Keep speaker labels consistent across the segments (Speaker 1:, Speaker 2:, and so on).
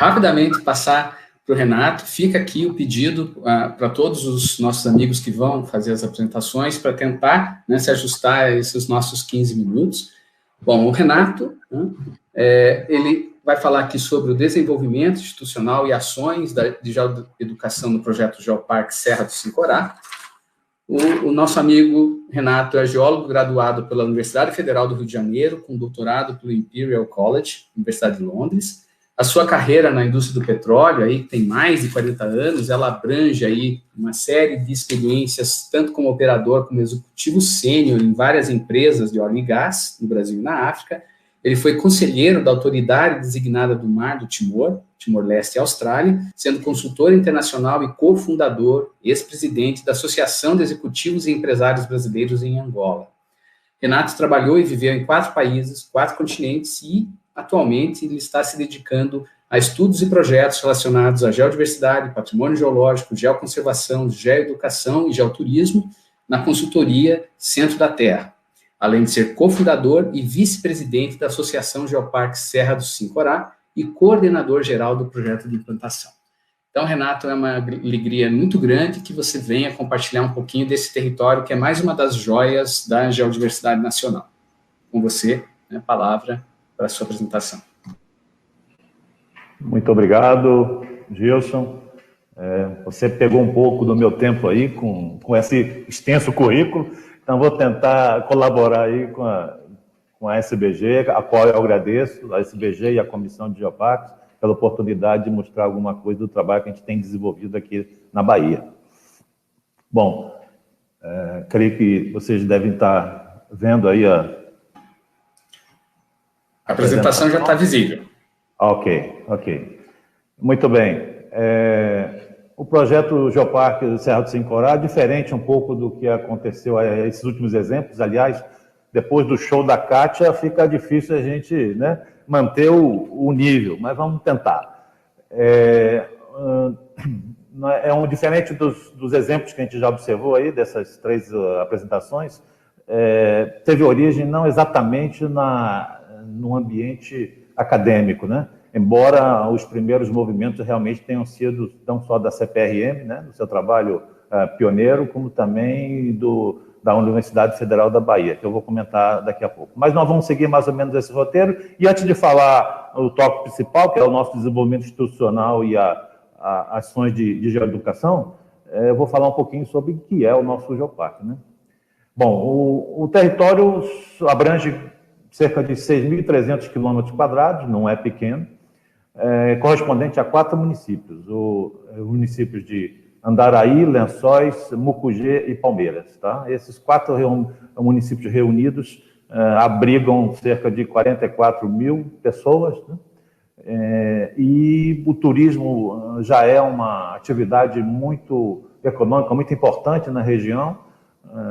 Speaker 1: rapidamente passar para o Renato. Fica aqui o pedido para todos os nossos amigos que vão fazer as apresentações, para tentar, né, se ajustar a esses nossos 15 minutos. Bom, o Renato, ele vai falar aqui sobre o desenvolvimento institucional e ações de geoeducação no projeto Geoparque Serra do Sincorá. O nosso amigo Renato é geólogo graduado pela Universidade Federal do Rio de Janeiro, com doutorado pelo Imperial College, Universidade de Londres. A sua carreira na indústria do petróleo, aí, que tem mais de 40 anos, ela abrange aí uma série de experiências, tanto como operador como executivo sênior em várias empresas de óleo e gás, no Brasil e na África. Ele foi conselheiro da Autoridade Designada do Mar do Timor-Leste e Austrália, sendo consultor internacional e cofundador, ex-presidente da Associação de Executivos e Empresários Brasileiros em Angola. Renato trabalhou e viveu em 4 países, 4 continentes e, atualmente, ele está se dedicando a estudos e projetos relacionados à geodiversidade, patrimônio geológico, geoconservação, geoeducação e geoturismo na consultoria Centro da Terra, além de ser cofundador e vice-presidente da Associação Geoparque Serra do Sincorá e coordenador geral do projeto de implantação. Então, Renato, é uma alegria muito grande que você venha compartilhar um pouquinho desse território, que é mais uma das joias da geodiversidade nacional. Com você, a palavra para a sua apresentação.
Speaker 2: Muito obrigado, Gilson. Você pegou um pouco do meu tempo aí com esse extenso currículo, então vou tentar colaborar aí com a SBG, a qual eu agradeço, a SBG e a Comissão de Geoparques, pela oportunidade de mostrar alguma coisa do trabalho que a gente tem desenvolvido aqui na Bahia. Bom, creio que vocês devem estar vendo aí a
Speaker 1: apresentação já está visível.
Speaker 2: Ok. Muito bem. O projeto Geoparque Serra do Sincorá é diferente um pouco do que aconteceu a esses últimos exemplos. Aliás, depois do show da Kátia, fica difícil a gente, né, manter o nível, mas vamos tentar. Diferente dos exemplos que a gente já observou aí, dessas 3 apresentações, teve origem não exatamente no ambiente acadêmico, né? Embora os primeiros movimentos realmente tenham sido não só da CPRM, né, do seu trabalho pioneiro, como também da Universidade Federal da Bahia, que eu vou comentar daqui a pouco. Mas nós vamos seguir mais ou menos esse roteiro, e antes de falar o tópico principal, que é o nosso desenvolvimento institucional e as ações de geoeducação, eu vou falar um pouquinho sobre o que é o nosso Geoparque, né? Bom, o território abrange cerca de 6.300 km², não é pequeno, correspondente a 4 municípios, os municípios de Andaraí, Lençóis, Mucugê e Palmeiras. Tá? Esses 4 municípios reunidos abrigam cerca de 44 mil pessoas, né? E o turismo já é uma atividade muito econômica, muito importante na região,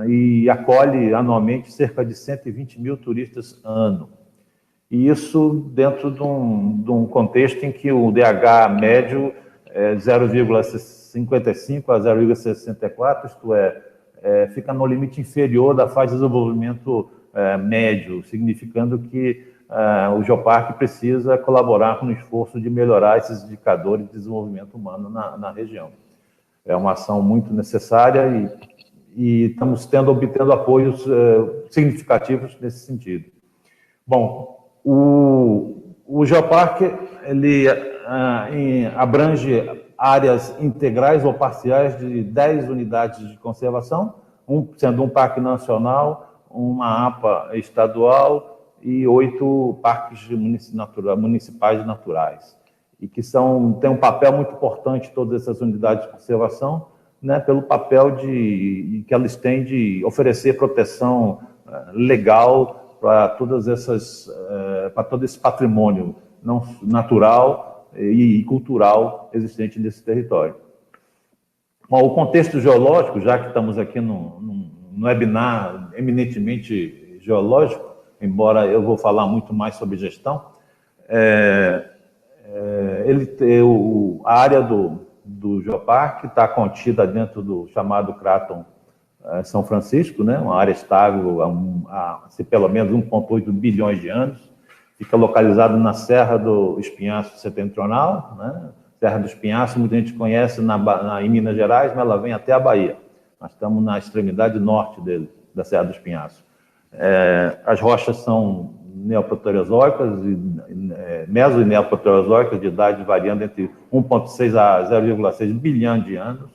Speaker 2: e acolhe anualmente cerca de 120 mil turistas ano. E isso dentro de um contexto em que o DH médio é 0,55 a 0,64, isto fica no limite inferior da fase de desenvolvimento médio, significando que o Geoparque precisa colaborar no esforço de melhorar esses indicadores de desenvolvimento humano na região. É uma ação muito necessária e estamos obtendo apoios significativos nesse sentido. Bom, o Geoparque ele abrange áreas integrais ou parciais de 10 unidades de conservação, sendo um parque nacional, uma APA estadual e 8 parques municipais naturais. E que têm um papel muito importante, todas essas unidades de conservação, né, pelo papel que elas têm de oferecer proteção legal para todo esse patrimônio natural e cultural existente nesse território. Bom, o contexto geológico, já que estamos aqui num webinar eminentemente geológico, embora eu vou falar muito mais sobre gestão, a área do Geoparque está contida dentro do chamado Craton São Francisco, né? Uma área estável há pelo menos 1,8 bilhões de anos, fica localizado na Serra do Espinhaço Setentrional, né? Serra do Espinhaço, muita gente conhece em Minas Gerais, mas ela vem até a Bahia. Nós estamos na extremidade norte da Serra do Espinhaço. As rochas são neoproterozoicas, meso e neoproterozoicas, de idade variando entre 1,6 a 0,6 bilhão de anos.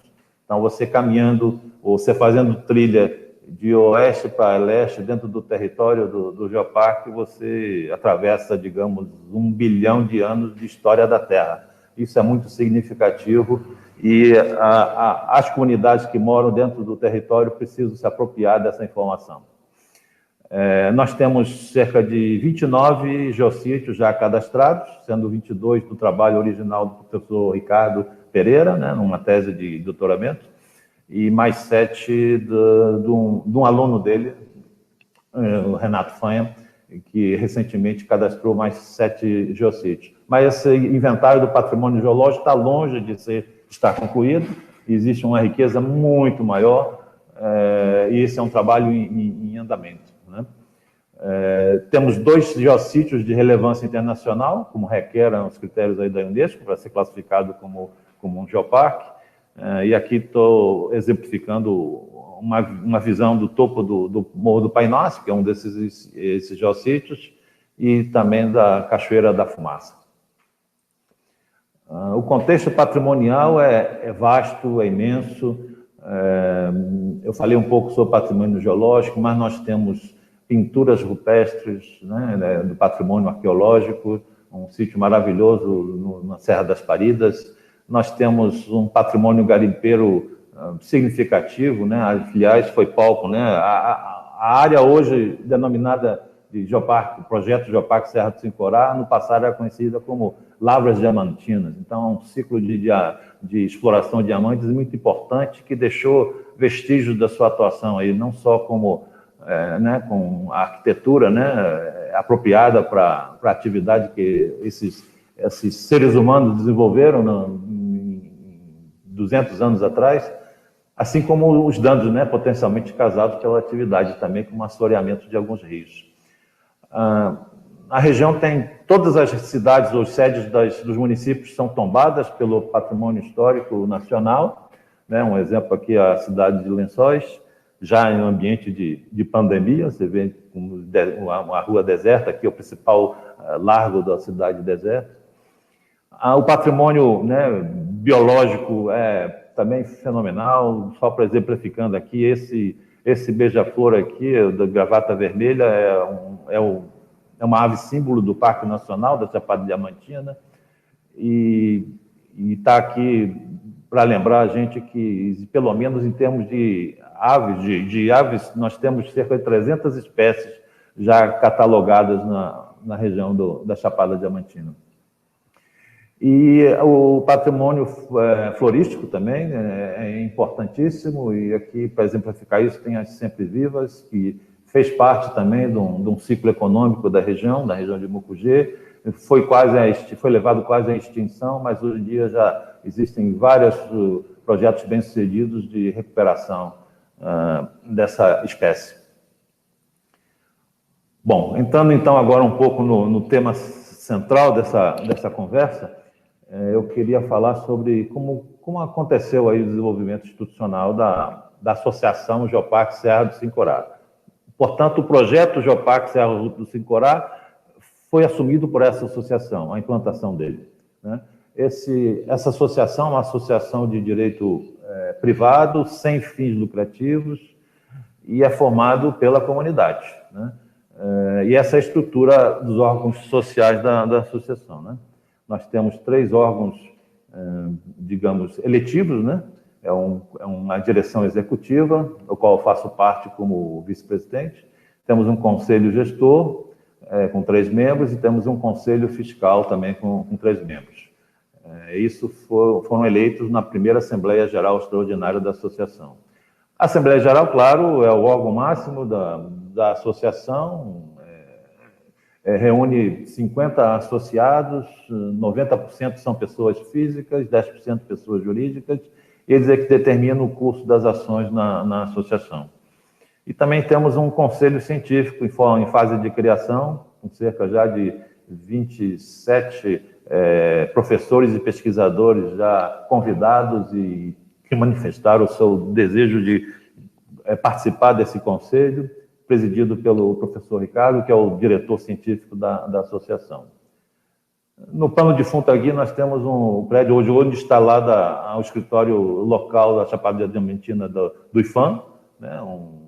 Speaker 2: Então, você caminhando, ou você fazendo trilha de oeste para leste, dentro do território do Geoparque, você atravessa, digamos, 1 bilhão de anos de história da Terra. Isso é muito significativo e as comunidades que moram dentro do território precisam se apropriar dessa informação. Nós temos cerca de 29 geossítios já cadastrados, sendo 22 do trabalho original do professor Ricardo Pereira, né, numa tese de doutoramento, e mais 7 de um aluno dele, o Renato Fanha, que recentemente cadastrou mais 7 geossítios. Mas esse inventário do patrimônio geológico está longe de estar concluído, existe uma riqueza muito maior, e esse é um trabalho em andamento, né? Temos 2 geossítios de relevância internacional, como requerem os critérios aí da Unesco, para ser classificado como um geoparque, e aqui estou exemplificando uma visão do topo do Morro do Pai Nosso, que é um desses geossítios, e também da Cachoeira da Fumaça. O contexto patrimonial é vasto, é imenso. Eu falei um pouco sobre patrimônio geológico, mas nós temos pinturas rupestres, né, do patrimônio arqueológico, um sítio maravilhoso na Serra das Paridas. Nós temos um patrimônio garimpeiro significativo, né? Aliás, foi palco, né? A área hoje denominada de Geoparque, projeto Geoparque Serra do Sincorá, no passado era conhecida como Lavras Diamantinas. Então, é um ciclo de exploração de diamantes muito importante que deixou vestígios da sua atuação aí, não só como com a arquitetura, né, apropriada para a atividade que esses seres humanos desenvolveram 200 anos atrás, assim como os danos, né, potencialmente causados pela atividade também, como assoreamento de alguns rios. A região tem todas as cidades ou sedes dos municípios são tombadas pelo patrimônio histórico nacional, né? Um exemplo aqui a cidade de Lençóis, já em um ambiente de pandemia, você vê uma rua deserta, aqui é o principal largo da cidade deserta. O patrimônio, né, biológico é também fenomenal, só para exemplificando aqui, esse beija-flor aqui, da gravata vermelha, é uma ave símbolo do Parque Nacional da Chapada Diamantina, e está aqui para lembrar a gente que, pelo menos em termos de aves, nós temos cerca de 300 espécies já catalogadas na região da Chapada Diamantina. E o patrimônio florístico também é importantíssimo, e aqui, para exemplificar isso, tem as Sempre Vivas, que fez parte também de um ciclo econômico da região de Mucugê, foi levado quase à extinção, mas hoje em dia já existem vários projetos bem-sucedidos de recuperação dessa espécie. Bom, entrando então agora um pouco no tema central dessa conversa, eu queria falar sobre como aconteceu aí o desenvolvimento institucional da Associação Geoparque Serra do Sincorá. Portanto, o projeto Geoparque Serra do Sincorá foi assumido por essa associação, a implantação dele, né? Essa associação é uma associação de direito privado, sem fins lucrativos, e é formado pela comunidade, né? E essa é a estrutura dos órgãos sociais da associação, né? Nós temos 3 órgãos, digamos, eletivos, né? É uma direção executiva, do qual eu faço parte como vice-presidente. Temos um conselho gestor, com 3 membros, e temos um conselho fiscal também com 3 membros. Isso foram eleitos na primeira Assembleia Geral Extraordinária da Associação. A Assembleia Geral, claro, é o órgão máximo da associação, reúne 50 associados, 90% são pessoas físicas, 10% pessoas jurídicas, e eles é que determinam o curso das ações na associação. E também temos um conselho científico em fase de criação, com cerca já de 27 professores e pesquisadores já convidados e que manifestaram o seu desejo de participar desse conselho, presidido pelo professor Ricardo, que é o diretor científico da associação. No plano de fundo aqui, nós temos um prédio hoje onde está instalado o escritório local da Chapada Diamantina do IPHAN, né, um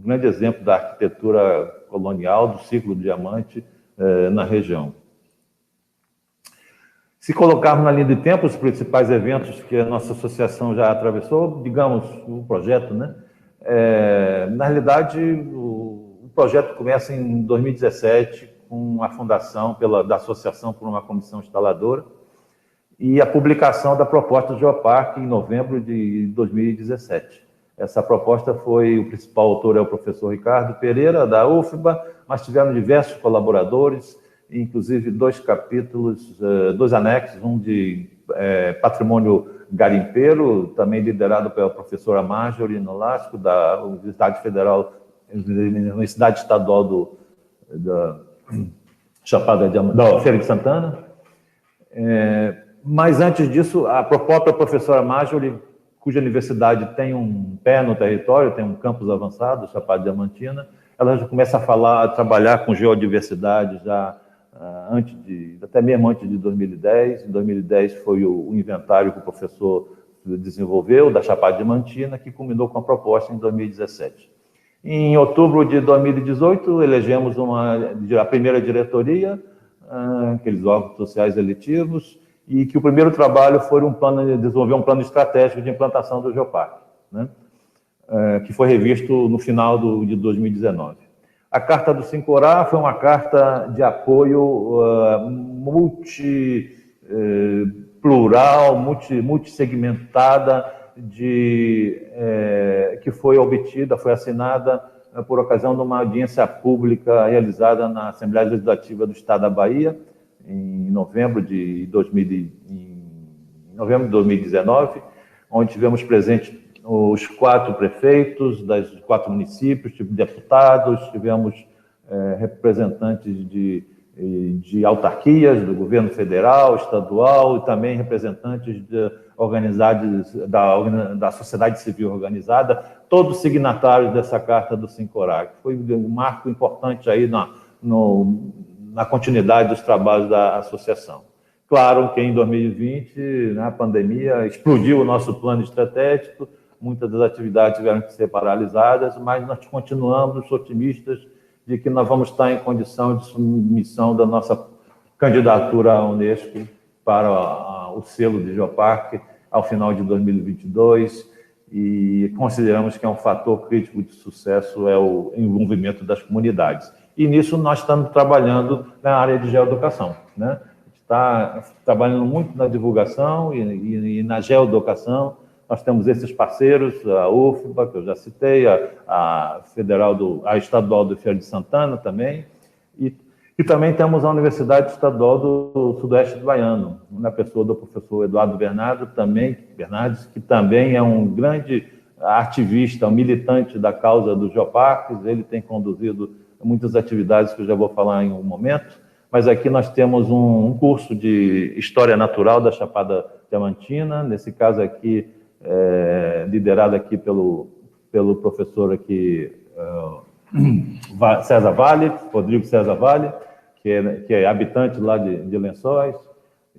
Speaker 2: grande exemplo da arquitetura colonial, do ciclo do diamante na região. Se colocarmos na linha de tempo os principais eventos que a nossa associação já atravessou, digamos, o projeto, né? Na realidade, o projeto começa em 2017, com a fundação da associação por uma comissão instaladora e a publicação da proposta do Geoparque em novembro de 2017. Essa proposta o principal autor é o professor Ricardo Pereira, da UFBA, mas tivemos diversos colaboradores, inclusive 2 capítulos, 2 anexos, um de patrimônio garimpeiro, também liderado pela professora Marjorie Nolasco, da Universidade Federal, Universidade Estadual da Chapada da Feira de Santana. Mas antes disso, a própria professora Marjorie, cuja universidade tem um pé no território, tem um campus avançado, Chapada Diamantina, ela já começa a trabalhar com geodiversidade já até mesmo antes de 2010. Em 2010 foi o inventário que o professor desenvolveu da Chapada Diamantina, que culminou com a proposta em 2017. Em outubro de 2018, elegemos a primeira diretoria, aqueles órgãos sociais eletivos, e que o primeiro trabalho foi desenvolver um plano estratégico de implantação do Geoparque, né? Que foi revisto no final de 2019. A Carta do Sincorá foi uma carta de apoio plural, multissegmentada, que foi assinada por ocasião de uma audiência pública realizada na Assembleia Legislativa do Estado da Bahia, em novembro de 2019, onde tivemos presentes os 4 prefeitos dos 4 municípios, deputados, tivemos representantes de autarquias do governo federal, estadual, e também representantes da sociedade civil organizada, todos signatários dessa Carta do Sincorá, que foi um marco importante aí na continuidade dos trabalhos da associação. Claro que em 2020, na pandemia, explodiu o nosso plano estratégico, muitas das atividades tiveram que ser paralisadas, mas nós continuamos otimistas de que nós vamos estar em condição de submissão da nossa candidatura à Unesco para o selo de Geoparque ao final de 2022, e consideramos que é um fator crítico de sucesso o envolvimento das comunidades. E nisso nós estamos trabalhando na área de geoeducação, né? A gente está trabalhando muito na divulgação e na geoeducação. Nós temos esses parceiros, a UFBA, que eu já citei, a Estadual do Feira de Santana também, e também temos a Universidade Estadual do Sudoeste Baiano, na pessoa do professor Eduardo Bernardes, que também é um grande ativista, um militante da causa dos geoparques. Ele tem conduzido muitas atividades que eu já vou falar em um momento, mas aqui nós temos um curso de História Natural da Chapada Diamantina, nesse caso aqui, liderado aqui pelo professor aqui, Rodrigo César Vale, que é habitante lá de Lençóis.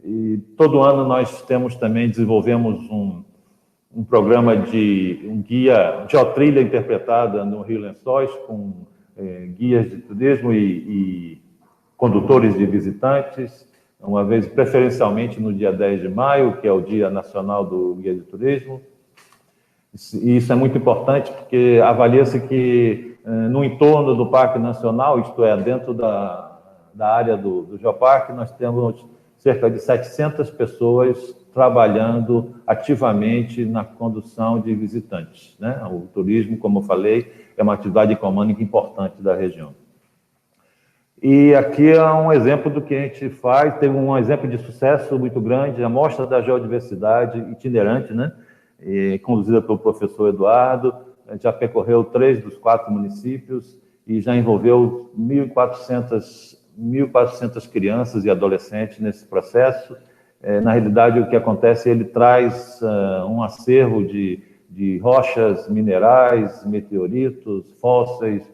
Speaker 2: E todo ano nós desenvolvemos um programa um guia, geotrilha interpretada no Rio Lençóis, com guias de turismo e condutores de visitantes, uma vez preferencialmente no dia 10 de maio, que é o Dia Nacional do Guia de Turismo. E isso é muito importante, porque avalia-se que no entorno do Parque Nacional, isto é, dentro da área do Geoparque, nós temos cerca de 700 pessoas trabalhando ativamente na condução de visitantes, né? O turismo, como eu falei, é uma atividade econômica importante da região. E aqui é um exemplo do que a gente faz. Teve um exemplo de sucesso muito grande, a Mostra da Geodiversidade itinerante, né? Conduzida pelo professor Eduardo. A gente já percorreu 3 dos 4 municípios e já envolveu 1.400 1.400 crianças e adolescentes nesse processo. Na realidade, o que acontece, ele traz um acervo de rochas, minerais, meteoritos, fósseis,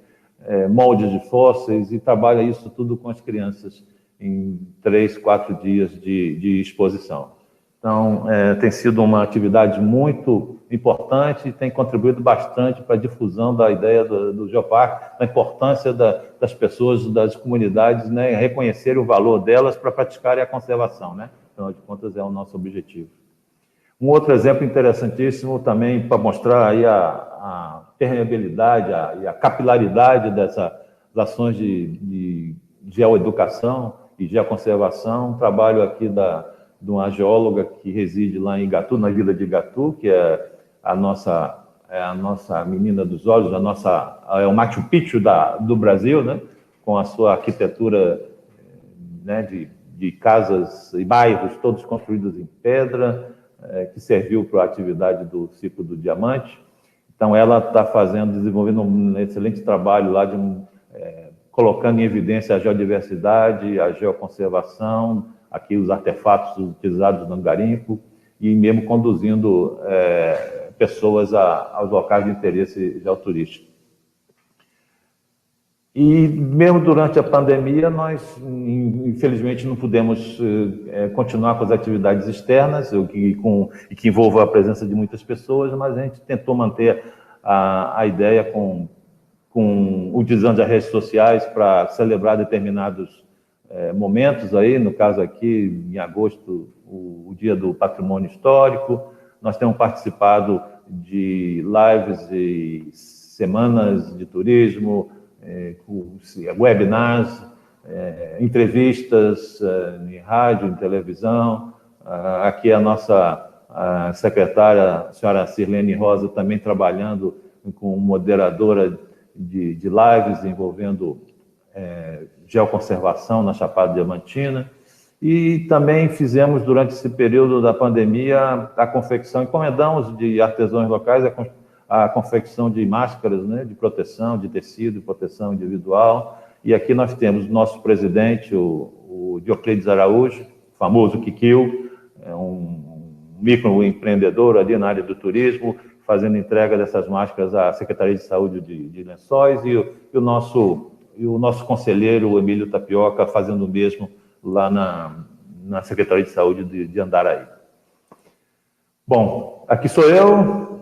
Speaker 2: moldes de fósseis, e trabalha isso tudo com as crianças em 3, 4 dias de exposição. Então, tem sido uma atividade muito importante e tem contribuído bastante para a difusão da ideia do Geoparque, da importância das pessoas, das comunidades, né, reconhecerem o valor delas para praticarem a conservação, né? Afinal de contas, é o nosso objetivo. Um outro exemplo interessantíssimo também para mostrar aí a permeabilidade e a capilaridade dessas ações de geoeducação e geoconservação, um trabalho aqui de uma geóloga que reside lá em Igatu, na vila de Igatu, que é a nossa menina dos olhos, é o Machu Picchu do Brasil, né? Com a sua arquitetura, né, de casas e bairros todos construídos em pedra, que serviu para a atividade do ciclo do diamante. Então, ela está desenvolvendo um excelente trabalho lá colocando em evidência a geodiversidade, a geoconservação, aqui os artefatos utilizados no garimpo, e mesmo conduzindo pessoas aos locais de interesse geoturístico. E mesmo durante a pandemia, nós, infelizmente, não pudemos continuar com as atividades externas, que envolvam a presença de muitas pessoas, mas a gente tentou manter a ideia com utilizando as redes sociais para celebrar determinados momentos aí, no caso aqui, em agosto, o Dia do Patrimônio Histórico. Nós temos participado de lives e semanas de turismo, webinars, entrevistas em rádio, em televisão. Aqui a nossa secretária, a senhora Sirlene Rosa, também trabalhando como moderadora de lives envolvendo geoconservação na Chapada Diamantina. E também fizemos, durante esse período da pandemia, a confecção, encomendamos de artesãos locais a confecção de máscaras, né, de proteção, de tecido, proteção individual. E aqui nós temos o nosso presidente, o Diocleides Araújo, famoso Kikio, um microempreendedor ali na área do turismo, fazendo entrega dessas máscaras à Secretaria de Saúde de Lençóis, e o nosso conselheiro, o Emílio Tapioca, fazendo o mesmo lá na Secretaria de Saúde de Andaraí. Bom, aqui sou eu,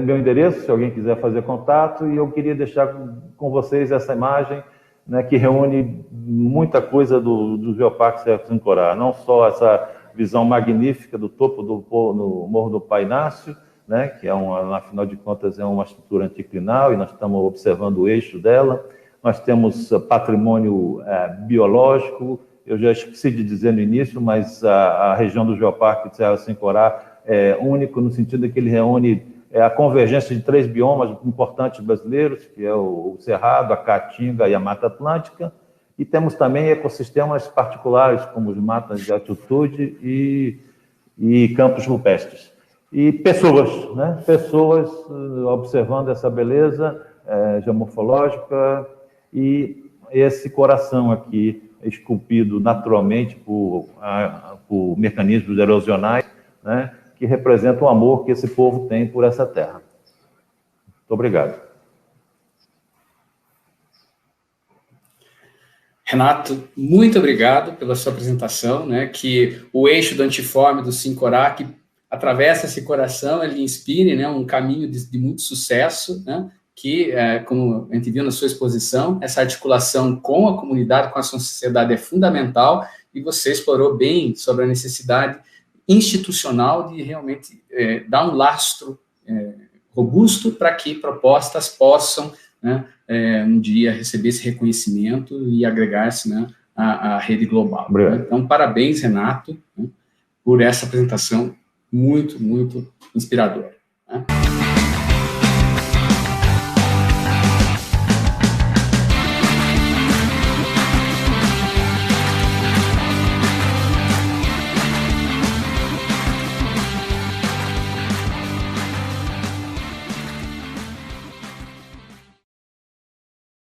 Speaker 2: meu endereço, se alguém quiser fazer contato, e eu queria deixar com vocês essa imagem, né, que reúne muita coisa do Geoparque Serra do Sincorá, não só essa visão magnífica do topo no Morro do Pai Inácio, né, que afinal de contas é uma estrutura anticlinal, e nós estamos observando o eixo dela. Nós temos patrimônio biológico. Eu já esqueci de dizer no início, mas a região do Geoparque de Serra do Sincorá é único no sentido de que ele reúne a convergência de 3 biomas importantes brasileiros, que é o Cerrado, a Caatinga e a Mata Atlântica, e temos também ecossistemas particulares, como as matas de altitude e campos rupestres. E pessoas, né? Pessoas observando essa beleza geomorfológica, e esse coração aqui, esculpido naturalmente por mecanismos erosionais, né, que representa o amor que esse povo tem por essa terra. Muito obrigado.
Speaker 1: Renato, muito obrigado pela sua apresentação, né, que o eixo do antiforme do Sincorá, que atravessa esse coração, ele inspire, né, um caminho de muito sucesso, né, que, como a gente viu na sua exposição, essa articulação com a comunidade, com a sociedade é fundamental, e você explorou bem sobre a necessidade institucional de realmente dar um lastro robusto para que propostas possam, né, um dia receber esse reconhecimento e agregar-se, né, à rede global. Né? Então, parabéns, Renato, né, por essa apresentação muito, muito inspiradora. Né?